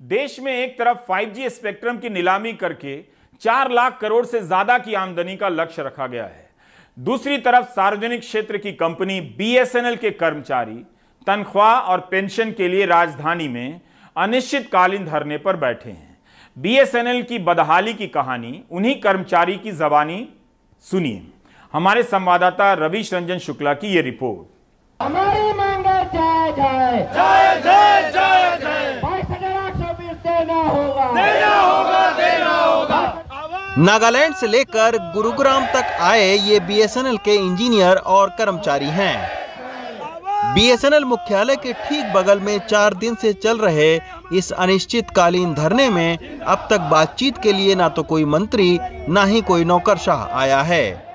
देश में एक तरफ 5G स्पेक्ट्रम की नीलामी करके 4 लाख करोड़ से ज्यादा की आमदनी का लक्ष्य रखा गया है। दूसरी तरफ सार्वजनिक क्षेत्र की कंपनी BSNL के कर्मचारी तनख्वाह और पेंशन के लिए राजधानी में अनिश्चितकालीन धरने पर बैठे हैं। BSNL की बदहाली की कहानी उन्हीं कर्मचारी की जबानी सुनिए। हमारे संवाददाता रवीश रंजन शुक्ला की यह रिपोर्ट। हमारी मांग है जय जय जय जय जय जय 22,820 देना होगा। नागालैंड से लेकर गुरुग्राम तक आए ये BSNL के इंजीनियर और कर्मचारी हैं। BSNL मुख्यालय के ठीक बगल में 4 दिन से चल रहे इस अनिश्चितकालीन धरने में अब तक बातचीत के लिए ना तो कोई मंत्री ना ही कोई नौकरशाह आया है।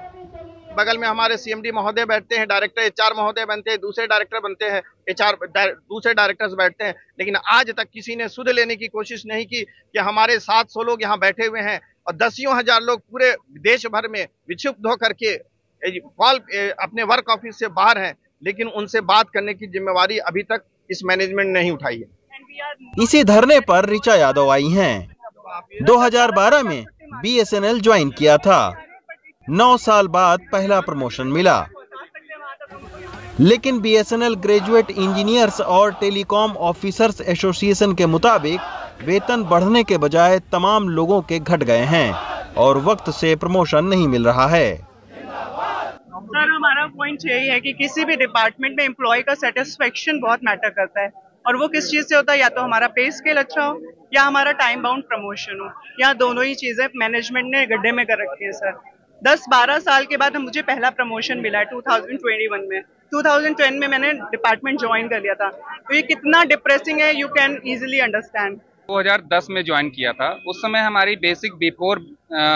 बगल में हमारे CMD महोदय बैठते हैं, डायरेक्टर HR महोदय बनते हैं, दूसरे डायरेक्टर बनते हैं, दूसरे डायरेक्टर्स बैठते हैं, लेकिन आज तक किसी ने सुध लेने की कोशिश नहीं की कि हमारे 700 लोग यहाँ बैठे हुए हैं और दसियों हजार लोग पूरे देश भर में विक्षुब्ध होकर के अपने वर्क ऑफिस से बाहर हैं, लेकिन उनसे बात करने की जिम्मेवारी अभी तक इस मैनेजमेंट ने नहीं उठाई है। इसी धरने पर ऋचा यादव आई हैं। 2012 में BSNL ज्वाइन किया था। 9 साल बाद पहला प्रमोशन मिला, लेकिन BSNL ग्रेजुएट इंजीनियर्स और टेलीकॉम ऑफिसर्स एसोसिएशन के मुताबिक वेतन बढ़ने के बजाय तमाम लोगों के घट गए हैं और वक्त से प्रमोशन नहीं मिल रहा है। सर, हमारा पॉइंट यही है कि किसी भी डिपार्टमेंट में एम्प्लॉय का सेटिस्फेक्शन बहुत मैटर करता है, और वो किस चीज से होता है, या तो हमारा पे स्केल अच्छा हो या हमारा टाइम बाउंड प्रमोशन हो, या दोनों ही चीजें मैनेजमेंट ने गड्ढे में कर रखी है। सर, 10-12 साल के बाद मुझे पहला प्रमोशन मिला है 2021 में। 2010 में मैंने डिपार्टमेंट ज्वाइन कर लिया था, तो ये कितना डिप्रेसिंग है, यू कैन इजीली अंडरस्टैंड। 2010 में ज्वाइन किया था। उस समय हमारी basic before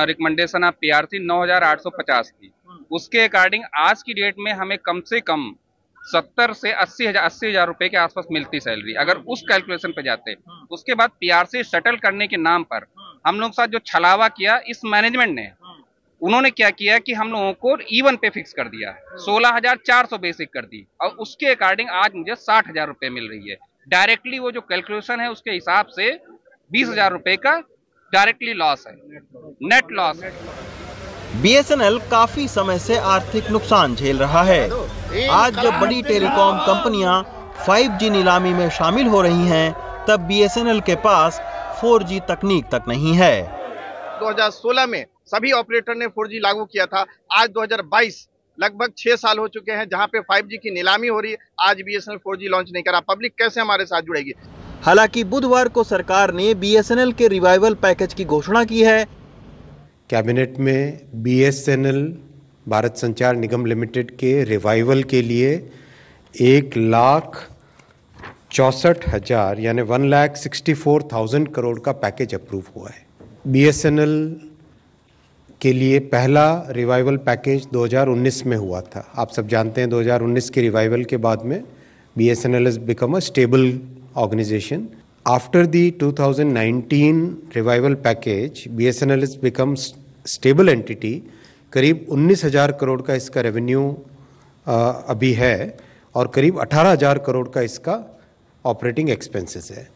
recommendation of PRC 9,850 थी। उसके अकॉर्डिंग आज की डेट में हमें कम से कम 70 से 80,000 रुपए के आसपास मिलती सैलरी, अगर उस कैलकुलेशन पे जाते। उसके बाद PRC सेटल करने के नाम पर हम लोग साथ जो छलावा किया इस मैनेजमेंट ने, उन्होंने क्या किया कि हम लोगों को इवन पे फिक्स कर दिया, 16,400 बेसिक कर दी, और उसके अकॉर्डिंग आज मुझे 60,000 रुपए मिल रही है। डायरेक्टली वो जो कैलकुलेशन है उसके हिसाब से 20,000 रुपए का डायरेक्टली लॉस है, नेट लॉस है। BSNL काफी समय से आर्थिक नुकसान झेल रहा है। आज जब बड़ी टेलीकॉम कंपनियां 5G नीलामी में शामिल हो रही हैं, तब BSNL के पास 4G तकनीक तक नहीं है। 2016 में सभी ऑपरेटर ने 4G लागू किया था। आज 2022 लगभग 6 साल हो चुके हैं जहां पे 5G की नीलामी हो रही है। आज BSNL 4G लॉन्च नहीं करा, पब्लिक कैसे हमारे साथ जुड़ेगी? हालांकि बुधवार को सरकार ने BSNL के रिवाइवल पैकेज की घोषणा की है। कैबिनेट में BSNL भारत संचार निगम लिमिटेड के रिवाइवल के लिए 1,64,000 यानी 1,64,000 करोड़ का पैकेज अप्रूव हुआ है। BSNL के लिए पहला रिवाइवल पैकेज 2019 में हुआ था। आप सब जानते हैं 2019 के रिवाइवल के बाद में BSNL has become a stable organization. After the 2019 revival package, BSNL has become stable entity. करीब 19,000 करोड़ का इसका रेवेन्यू अभी है और करीब 18,000 करोड़ का इसका ऑपरेटिंग एक्सपेंसेस है।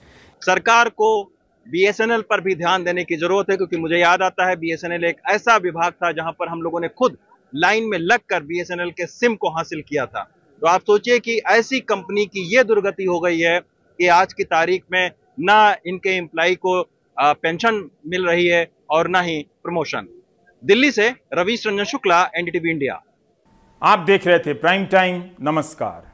सरकार को BSNL पर भी ध्यान देने की जरूरत है, क्योंकि मुझे याद आता है BSNL एक ऐसा विभाग था जहां पर हम लोगों ने खुद लाइन में लगकर BSNL के सिम को हासिल किया था। तो आप सोचिए कि ऐसी कंपनी की ये दुर्गति हो गई है कि आज की तारीख में ना इनके एम्प्लॉय को पेंशन मिल रही है और ना ही प्रमोशन। दिल्ली से रवीश रंजन शुक्ला, NDTV इंडिया। आप देख रहे थे प्राइम टाइम। नमस्कार।